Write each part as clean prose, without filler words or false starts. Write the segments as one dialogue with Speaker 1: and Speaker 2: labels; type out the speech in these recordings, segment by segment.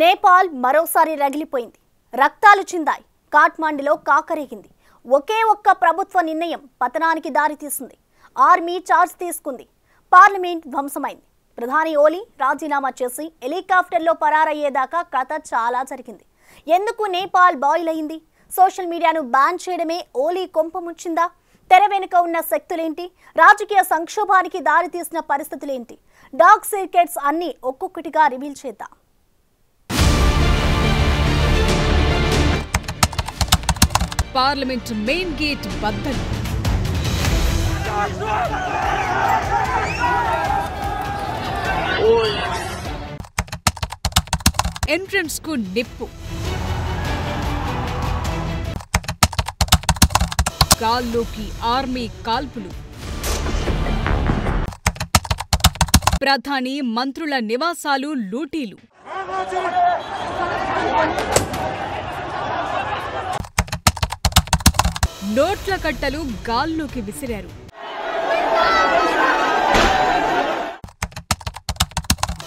Speaker 1: నేపాల్ మరోసారి రగిలిపోయింది. రక్తాలు చిందాయి. కాఠ్మండులో కాకరేగింది. ఒకే ఒక్క ప్రభుత్వ నిర్ణయం పతనానికి దారితీసింది. ఆర్మీ చార్జ్ తీసుకుంది. పార్లమెంట్ ధ్వంసమైంది. ప్రధాని ఓలీ రాజీనామా చేసి హెలికాప్టర్లో పరారయ్యేదాకా కథ చాలా జరిగింది. ఎందుకు నేపాల్ బాయిల్ అయింది? సోషల్ మీడియాను బ్యాన్ చేయడమే ఓలీ కొంపముచ్చిందా? తెర వెనుక ఉన్న శక్తులేంటి? రాజకీయ సంక్షోభానికి దారితీసిన పరిస్థితులేంటి? డార్క్ సీక్రెట్స్ అన్ని ఒక్కొక్కటిగా రివీల్ చేద్దాం.
Speaker 2: పార్లమెంట్ మెయిన్ గేట్ బద్దలు. ఎంట్రన్స్ కు నిప్పు. గాల్లోకి ఆర్మీ కాల్పులు. ప్రధాని మంత్రుల నివాసాలు లూటీలు. నోట్ల కట్టలు గాల్లోకి విసిరారు.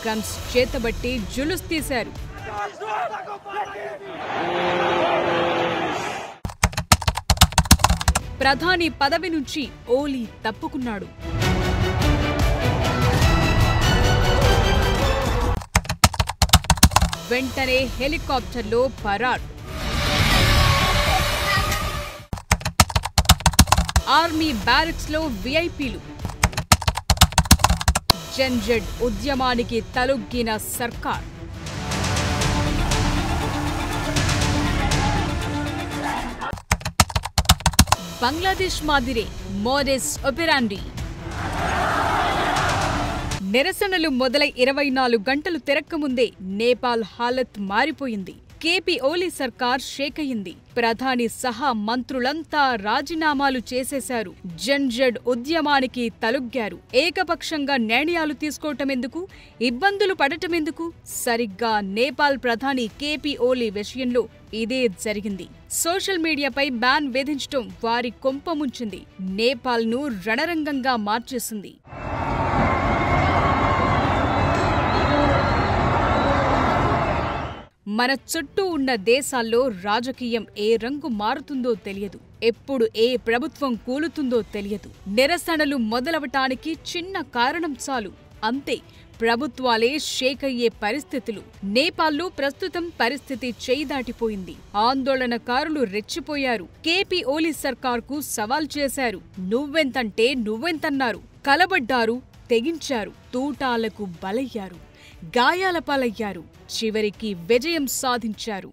Speaker 2: గన్స్ చేతబట్టి జులుస్ తీశారు. ప్రధాని పదవి నుంచి ఓలీ తప్పుకున్నాడు. వెంటనే హెలికాప్టర్లో పరార్. ఆర్మీ బ్యారక్స్ లో విఐపీలు. జన్జడ్ ఉద్యమానికి తలొగ్గిన సర్కార్. బంగ్లాదేశ్ మాదిరే మోడస్ ఆపరెండి. నిరసనలు మొదలై 24 గంటలు తిరక్కముందే నేపాల్ హాలత్ మారిపోయింది. కేపీ ఓలీ సర్కార్ షేక్ అయింది. ప్రధాని సహా మంత్రులంతా రాజీనామాలు చేసేశారు. జన్జడ్ ఉద్యమానికి తలొగ్గారు. ఏకపక్షంగా నిర్ణయాలు తీసుకోవటమెందుకు, ఇబ్బందులు పడటమెందుకు? సరిగ్గా నేపాల్ ప్రధాని కేపీ ఓలీ విషయంలో ఇదే జరిగింది. సోషల్ మీడియాపై బ్యాన్ విధించటం వారి కొంపముంచింది. నేపాల్ను రణరంగంగా మార్చేసింది. మన చుట్టూ ఉన్న దేశాల్లో రాజకీయం ఏ రంగు మారుతుందో తెలియదు. ఎప్పుడు ఏ ప్రభుత్వం కూలుతుందో తెలియదు. నిరసనలు మొదలవటానికి చిన్న కారణం చాలు, అంతే ప్రభుత్వాలే షేక్ అయ్యే పరిస్థితులు. నేపాల్లో ప్రస్తుతం పరిస్థితి చేయి దాటిపోయింది. ఆందోళనకారులు రెచ్చిపోయారు. కేపీ ఓలీ సర్కార్కు సవాల్ చేశారు. నువ్వెంతంటే నువ్వెంతన్నారు. కలబడ్డారు, తెగించారు, తూటాలకు బలయ్యారు, గాయాల పాలయ్యారు, చివరికి విజయం సాధించారు.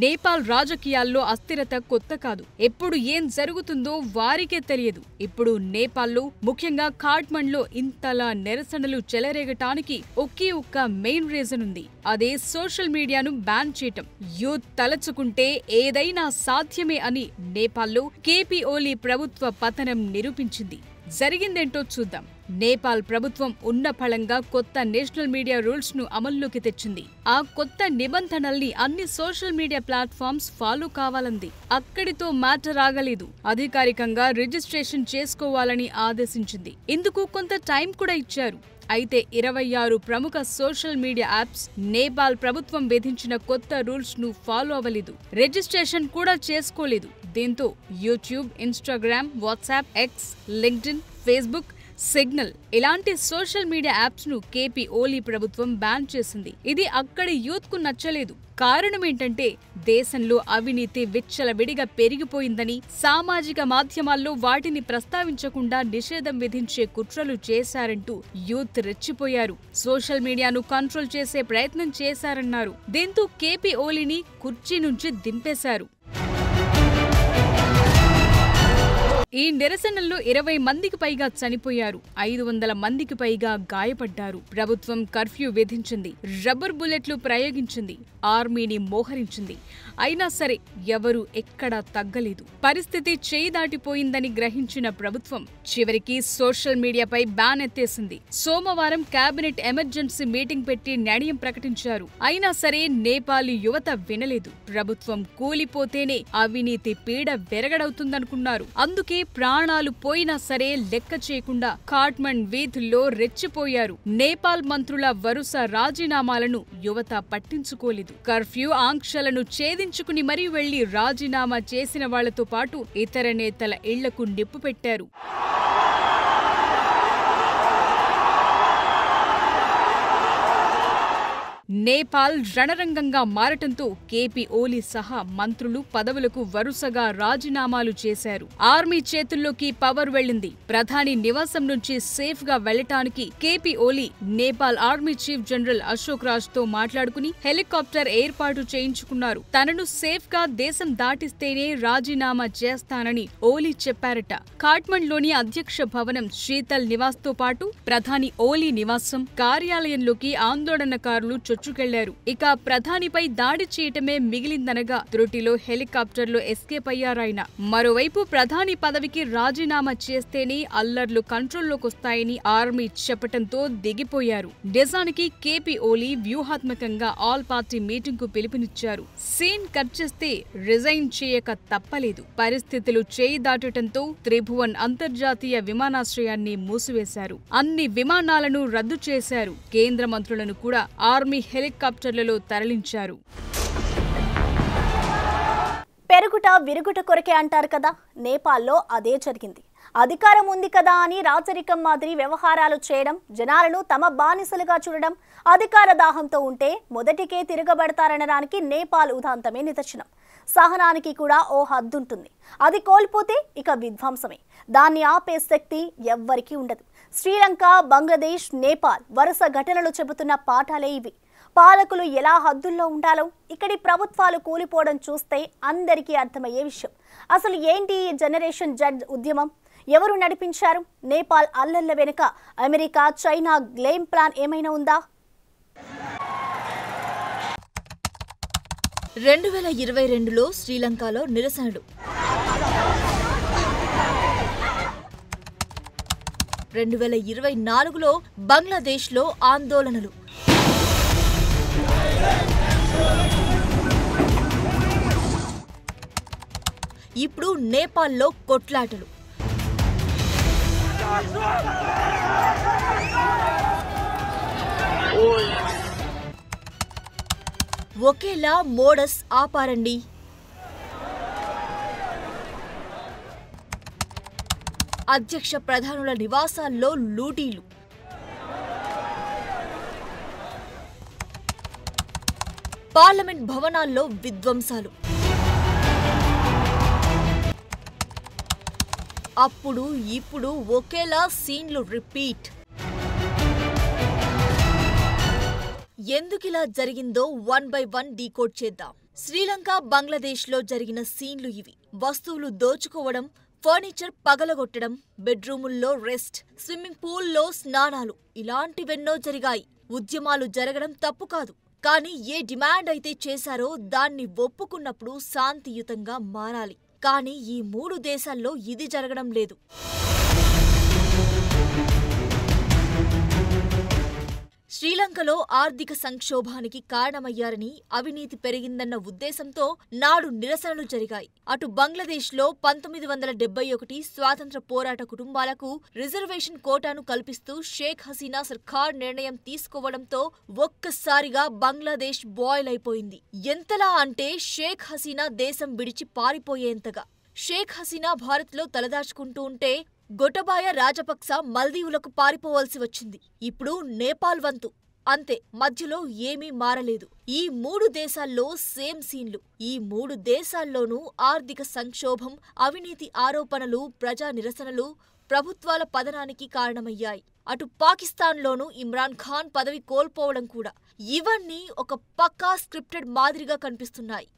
Speaker 2: నేపాల్ రాజకీయాల్లో అస్థిరత కొత్త కాదు. ఎప్పుడు ఏం జరుగుతుందో వారికే తెలియదు. ఇప్పుడు నేపాల్లో, ముఖ్యంగా కాఠ్మండ్లో ఇంతలా నిరసనలు చెలరేగటానికి ఒకే ఒక్క మెయిన్ రీజన్ ఉంది. అదే సోషల్ మీడియాను బ్యాన్ చేయటం. యూత్ తలచుకుంటే ఏదైనా సాధ్యమే అని నేపాల్లో కేపీ ఓలీ ప్రభుత్వ పతనం నిరూపించింది. జరిగిందేంటో చూద్దాం. నేపాల్ ప్రభుత్వం ఉన్న ఫలంగా కొత్త నేషనల్ మీడియా రూల్స్ ను అమల్లోకి తెచ్చింది. ఆ కొత్త నిబంధనల్ని అన్ని సోషల్ మీడియా ప్లాట్ఫామ్స్ ఫాలో కావాలంది. అక్కడితో మ్యాటర్ ఆగలేదు. అధికారికంగా రిజిస్ట్రేషన్ చేసుకోవాలని ఆదేశించింది. ఇందుకు కొంత టైం కూడా ఇచ్చారు. అయితే 26 ప్రముఖ సోషల్ మీడియా యాప్స్ నేపాల్ ప్రభుత్వం విధించిన కొత్త రూల్స్ ను ఫాలో అవ్వలేదు. రిజిస్ట్రేషన్ కూడా చేసుకోలేదు. దీంతో YouTube, Instagram, WhatsApp, X, LinkedIn, Facebook, signal ఇలాంటి సోషల్ మీడియా యాప్స్ ను కేపీ ఓలీ ప్రభుత్వం బ్యాన్ చేసింది. ఇది అక్కడి యూత్ కు నచ్చలేదు. కారణమేంటంటే దేశంలో అవినీతి విచ్చలవిడిగా పెరిగిపోయిందని, సామాజిక మాధ్యమాల్లో వాటిని ప్రస్తావించకుండా నిషేధం విధించే కుట్రలు చేశారంటూ యూత్ రెచ్చిపోయారు. సోషల్ మీడియాను కంట్రోల్ చేసే ప్రయత్నం చేశారన్నారు. దీంతో కేపీ ఓలీని కుర్చీ నుంచి దింపేశారు. ఈ నిరసనల్లో 20 మందికి పైగా చనిపోయారు. 500 మందికి పైగా గాయపడ్డారు. ప్రభుత్వం కర్ఫ్యూ విధించింది. రబ్బర్ బుల్లెట్లు ప్రయోగించింది. ఆర్మీని మోహరించింది. అయినా సరే ఎవరు ఎక్కడా తగ్గలేదు. పరిస్థితి చేయి దాటిపోయిందని గ్రహించిన ప్రభుత్వం చివరికి సోషల్ మీడియాపై బ్యాన్ ఎత్తేసింది. సోమవారం కేబినెట్ ఎమర్జెన్సీ మీటింగ్ పెట్టి నిర్ణయం ప్రకటించారు. అయినా సరే నేపాలీ యువత వినలేదు. ప్రభుత్వం కూలిపోతేనే అవినీతి పీడ వెరగడవుతుందనుకున్నారు. అందుకే ప్రాణాలు పోయినా సరే లెక్క చేయకుండా ఖాట్మండ్ వీధుల్లో రెచ్చిపోయారు. నేపాల్ మంత్రుల వరుస రాజీనామాలను యువత పట్టించుకోలేదు. కర్ఫ్యూ ఆంక్షలను ఛేదించుకుని మరీ వెళ్లి రాజీనామా చేసిన వాళ్లతో పాటు ఇతర నేతల ఇళ్లకు నిప్పు పెట్టారు. నేపాల్ రణరంగంగా మారటంతో కేపీ ఓలీ సహా మంత్రులు పదవులకు వరుసగా రాజీనామాలు చేశారు. ఆర్మీ చేతుల్లోకి పవర్ వెళ్లింది. ప్రధాని నివాసం నుంచి సేఫ్ గా వెళ్లటానికి KP Oli Nepal army chief general Ashok Raj తో మాట్లాడుకుని హెలికాప్టర్ ఏర్పాటు చేయించుకున్నారు. తనను సేఫ్ గా దేశం దాటిస్తేనే రాజీనామా చేస్తానని ఓలీ చెప్పారట. ఖాట్మండ్ లోని అధ్యక్ష భవనం శీతల్ నివాస్ తో పాటు ప్రధాని ఓలీ నివాసం కార్యాలయంలోకి ఆందోళనకారులు చొచ్చుకెళ్లారు. ఇక ప్రధానిపై దాడి చేయటమే మిగిలిందనగా త్రుటిలో హెలికాప్టర్లో ఎస్కేప్ అయ్యారాయన. మరోవైపు ప్రధాని పదవికి రాజీనామా చేస్తేనే అల్లర్లు కంట్రోల్లోకొస్తాయని ఆర్మీ చెప్పటంతో దిగిపోయారు. నిజానికి కేపీ ఓలీ వ్యూహాత్మకంగా ఆల్ పార్టీ మీటింగ్ కు పిలుపునిచ్చారు. సీన్ కట్ చేస్తే రిజైన్ చేయక తప్పలేదు. పరిస్థితులు చేయి దాటటంతో త్రిభువన్ అంతర్జాతీయ విమానాశ్రయాన్ని మూసివేశారు. అన్ని విమానాలను రద్దు చేశారు. కేంద్ర మంత్రులను కూడా ఆర్మీ హెలికాప్టర్లలో తరలించారు.
Speaker 1: పెరుగుట విరుగుట కొరకే అంటారు కదా, నేపాల్లో అదే జరిగింది. అధికారం ఉంది కదా అని రాచరికం మాదిరి వ్యవహారాలు చేయడం, జనాలను తమ బానిసలుగా చూడడం, అధికార దాహంతో ఉంటే మొదటికే తిరగబడతారనడానికి నేపాల్ ఉదాంతమే నిదర్శనం. సహనానికి కూడా ఓ హద్దుంటుంది. అది కోల్పోతే ఇక విధ్వంసమే. దాన్ని ఆపే శక్తి ఎవ్వరికీ ఉండదు. శ్రీలంక, బంగ్లాదేశ్, నేపాల్ వరుస ఘటనలు చెబుతున్న పాఠాలే ఇవి. పాలకులు ఎలా హద్దుల్లో ఉండాలో ఇక్కడి ప్రభుత్వాలు కూలిపోవడం చూస్తే అందరికీ అర్థమయ్యే విషయం. అసలు ఏంటి ఈ జనరేషన్ జడ్ ఉద్యమం? ఎవరు నడిపించారు? నేపాల్ అల్లర్ల వెనుక అమెరికా, చైనా గ్లేమ్ ప్లాన్ ఏమైనా ఉందా?
Speaker 3: 2022లో శ్రీలంకలో నిరసనలు, 2024లో బంగ్లాదేశ్లో ఆందోళనలు, ఇప్పుడు నేపాల్లో కొట్లాటలు. ఒకేలా మోడస్ ఆపారండి. అధ్యక్ష ప్రధానుల నివాసాల్లో లూటీలు, పార్లమెంట్ భవనాల్లో విధ్వంసాలు. అప్పుడు ఇప్పుడు ఒకేలా సీన్లు రిపీట్. ఎందుకిలా జరిగిందో 1 by 1 డీకోడ్ చేద్దాం. శ్రీలంక, బంగ్లాదేశ్లో జరిగిన సీన్లు ఇవి. వస్తువులు దోచుకోవడం, ఫర్నిచర్ పగలగొట్టడం, బెడ్రూముల్లో రెస్ట్, స్విమ్మింగ్ పూల్లో స్నానాలు, ఇలాంటివెన్నో జరిగాయి. ఉద్యమాలు జరగడం తప్పు కాదు. కానీ ఏ డిమాండ్ అయితే చేశారో దాన్ని ఒప్పుకున్నప్పుడు శాంతియుతంగా మారాలి. కానీ ఈ 3 దేశాల్లో ఇది జరగడం లేదు. శ్రీలంకలో ఆర్థిక సంక్షోభానికి కారణమయ్యారని, అవినీతి పెరిగిందన్న ఉద్దేశంతో నాడు నిరసనలు జరిగాయి. అటు బంగ్లాదేశ్లో 1971 స్వాతంత్ర పోరాట కుటుంబాలకు రిజర్వేషన్ కోటాను కల్పిస్తూ షేక్ హసీనా సర్కార్ నిర్ణయం తీసుకోవడంతో ఒక్కసారిగా బంగ్లాదేశ్ బాయిల్ అయిపోయింది. ఎంతలా అంటే షేక్ హసీనా దేశం విడిచి పారిపోయేంతగా. షేక్ హసీనా భారత్లో తలదాచుకుంటూ ఉంటే గొటబాయ రాజపక్స మల్దీవులకు పారిపోవాల్సి వచ్చింది. ఇప్పుడు నేపాల్ వంతు. అంతే, మధ్యలో ఏమీ మారలేదు. ఈ 3 దేశాల్లో సేమ్ సీన్లు. ఈ 3 దేశాల్లోనూ ఆర్థిక సంక్షోభం, అవినీతి ఆరోపణలు, ప్రజా నిరసనలు ప్రభుత్వాల పతనానికి కారణమయ్యాయి. అటు పాకిస్తాన్లోనూ ఇమ్రాన్ ఖాన్ పదవి కోల్పోవడం కూడా. ఇవన్నీ ఒక పక్కా స్క్రిప్టెడ్ మాదిరిగా కనిపిస్తున్నాయి.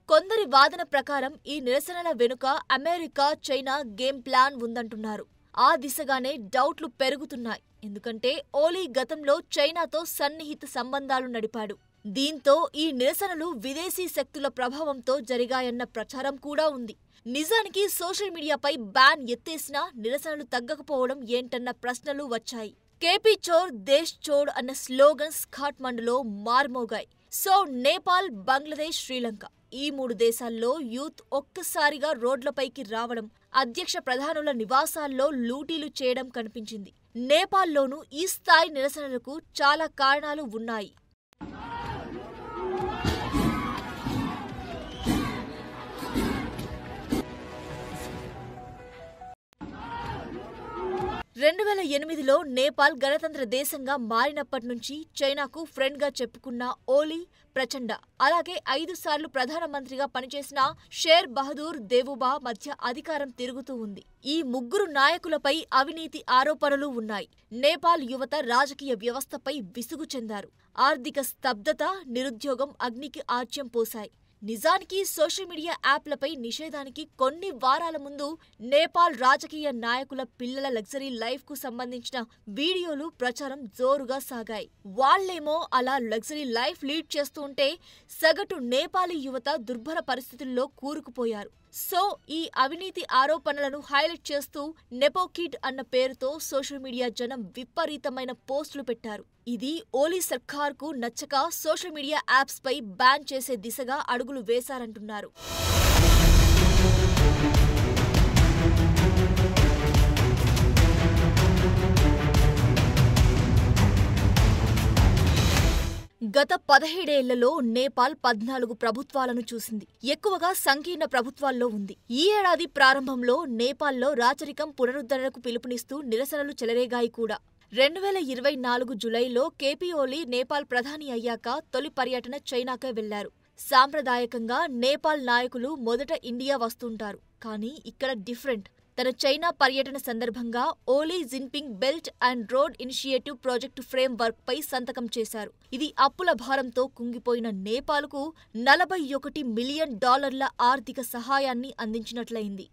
Speaker 3: కొందరి వాదన ప్రకారం ఈ నిరసనల వెనుక అమెరికా, చైనా గేమ్ ప్లాన్ ఉందంటున్నారు. ఆ దిశగానే డౌట్లు పెరుగుతున్నాయి. ఎందుకంటే ఓలీ గతంలో చైనాతో సన్నిహిత సంబంధాలు నడిపాడు. దీంతో ఈ నిరసనలు విదేశీ శక్తుల ప్రభావంతో జరిగాయన్న ప్రచారం కూడా ఉంది. నిజానికి సోషల్ మీడియాపై బ్యాన్ ఎత్తేసినా నిరసనలు తగ్గకపోవడం ఏంటన్న ప్రశ్నలు వచ్చాయి. కేపీ చోర్ దేశ్ చోడ్ అన్న స్లోగన్స్ ఖాట్మండులో మార్మోగాయి. సో నేపాల్, బంగ్లాదేశ్, శ్రీలంక ఈ 3 దేశాల్లో యూత్ ఒక్కసారిగా రోడ్లపైకి రావడం, అధ్యక్ష ప్రధానుల నివాసాల్లో లూటీలు చేయడం కనిపించింది. నేపాల్లోనూ ఈ స్థాయి నిరసనలకు చాలా కారణాలు ఉన్నాయి. రెండు 2008లో నేపాల్ గణతంత్ర దేశంగా మారినప్పటి నుంచి చైనాకు ఫ్రెండ్గా చెప్పుకున్న ఓలీ ప్రచండ, అలాగే 5 సార్లు ప్రధానమంత్రిగా పనిచేసిన షేర్ బహదూర్ దేవుబా మధ్య అధికారం తిరుగుతూ ఉంది. ఈ 3 నాయకులపై అవినీతి ఆరోపణలు ఉన్నాయి. నేపాల్ యువత రాజకీయ వ్యవస్థపై విసుగు చెందారు. ఆర్థిక స్తబ్దత, నిరుద్యోగం అగ్నికి ఆజ్యం పోశాయి. నిజానికి సోషల్ మీడియా యాప్లపై నిషేధానికి కొన్ని వారాల ముందు నేపాల్ రాజకీయ నాయకుల పిల్లల లగ్జరీ లైఫ్ కు సంబంధించిన వీడియోలు ప్రచారం జోరుగా సాగాయి. వాళ్లేమో అలా లగ్జరీ లైఫ్ లీడ్ చేస్తూ ఉంటే సగటు నేపాలీ యువత దుర్భర పరిస్థితుల్లో కూరుకుపోయారు. సో ఈ అవినీతి ఆరోపణలను హైలైట్ చేస్తూ నెపోకిడ్ అన్న పేరుతో సోషల్ మీడియా జనం విపరీతమైన పోస్టులు పెట్టారు. ఇది ఓలీ సర్కార్కు నచ్చక సోషల్ మీడియా యాప్స్ పై బ్యాన్ చేసే దిశగా అడుగులు వేశారంటున్నారు. గత 17 ఏళ్లలో నేపాల్ 14 ప్రభుత్వాలను చూసింది. ఎక్కువగా సంకీర్ణ ప్రభుత్వాల్లో ఉంది. ఈ ఏడాది ప్రారంభంలో నేపాల్లో రాచరికం పునరుద్ధరణకు పిలుపునిస్తూ నిరసనలు చెలరేగాయి కూడా. 2024 జులైలో కేపీ ఓలీ నేపాల్ ప్రధాని అయ్యాక తొలి పర్యటన చైనాకే వెళ్లారు. సాంప్రదాయకంగా నేపాల్ నాయకులు మొదట ఇండియా వస్తుంటారు. కానీ ఇక్కడ డిఫరెంట్. తన చైనా పర్యటన సందర్భంగా Oli Jinping belt and road initiative project framework పై సంతకం చేశారు. ఇది అప్పుల భారంతో కుంగిపోయిన నేపాల్కు $41 మిలియన్ ఆర్థిక సహాయాన్ని అందించినట్లయింది.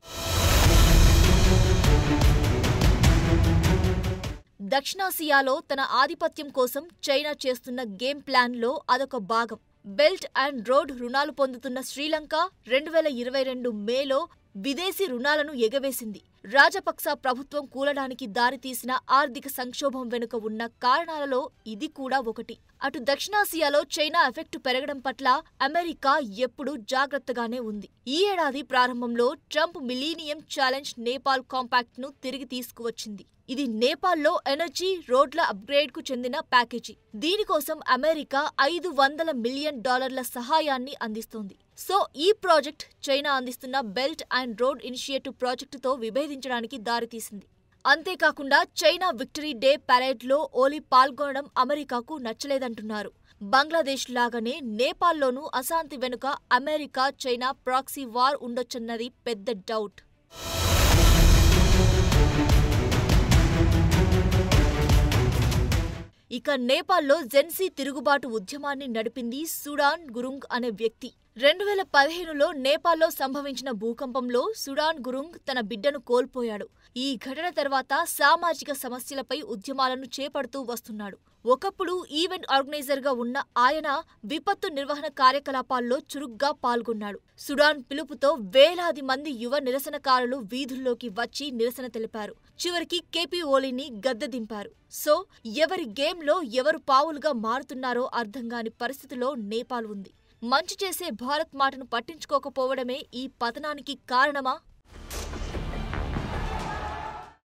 Speaker 3: దక్షిణాసియాలో తన ఆధిపత్యం కోసం చైనా చేస్తున్న గేమ్ ప్లాన్లో అదొక భాగం. బెల్ట్ అండ్ రోడ్ రుణాలు పొందుతున్న శ్రీలంక 2022 మేలో విదేశీ రుణాలను ఎగవేసింది. రాజపక్స ప్రభుత్వం కూలడానికి దారితీసిన ఆర్థిక సంక్షోభం వెనుక ఉన్న కారణాలలో ఇది కూడా ఒకటి. అటు దక్షిణాసియాలో చైనా ఎఫెక్టు పెరగడం పట్ల అమెరికా ఎప్పుడూ జాగ్రత్తగానే ఉంది. ఈ ఏడాది ప్రారంభంలో Trump millennium challenge Nepal compact ను తిరిగి తీసుకువచ్చింది. ఇది నేపాల్లో ఎనర్జీ, రోడ్ల అప్గ్రేడ్ కు చెందిన ప్యాకేజీ. దీనికోసం అమెరికా $500 మిలియన్ సహాయాన్ని అందిస్తోంది. సో ఈ ప్రాజెక్ట్ చైనా అందిస్తున్న బెల్ట్ అండ్ రోడ్ ఇనిషియేటివ్ ప్రాజెక్టుతో విభేదించడానికి దారితీసింది. అంతేకాకుండా చైనా విక్టరీ డే పరేడ్లో ఓలీ పాల్గొనడం అమెరికాకు నచ్చలేదంటున్నారు. బంగ్లాదేశ్ లాగానే నేపాల్లోనూ అశాంతి వెనుక అమెరికా, చైనా ప్రాక్సీ వార్ ఉండొచ్చన్నది పెద్ద డౌట్. ఇక నేపాల్లో జెన్సీ తిరుగుబాటు ఉద్యమాన్ని నడిపింది సుడాన్ గురుంగ్ అనే వ్యక్తి. 2015లో నేపాల్లో సంభవించిన భూకంపంలో సుడాన్ గురుంగ్ తన బిడ్డను కోల్పోయాడు. ఈ ఘటన తర్వాత సామాజిక సమస్యలపై ఉద్యమాలను చేపడుతూ వస్తున్నాడు. ఒకప్పుడు ఈవెంట్ ఆర్గనైజర్గా ఉన్న ఆయన విపత్తు నిర్వహణ కార్యకలాపాల్లో చురుగ్గా పాల్గొన్నాడు. సుడాన్ పిలుపుతో వేలాది మంది యువ నిరసనకారులు వీధుల్లోకి వచ్చి నిరసన తెలిపారు. చివరికి కేపీ ఓలీని గద్దె దింపారు. సో ఎవరి గేమ్లో ఎవరు పావులుగా మారుతున్నారో అర్థంగాని పరిస్థితిలో నేపాల్ ఉంది. మంచి చేసే భారత్ మాటను పట్టించుకోకపోవడమే ఈ పతనానికి కారణమా?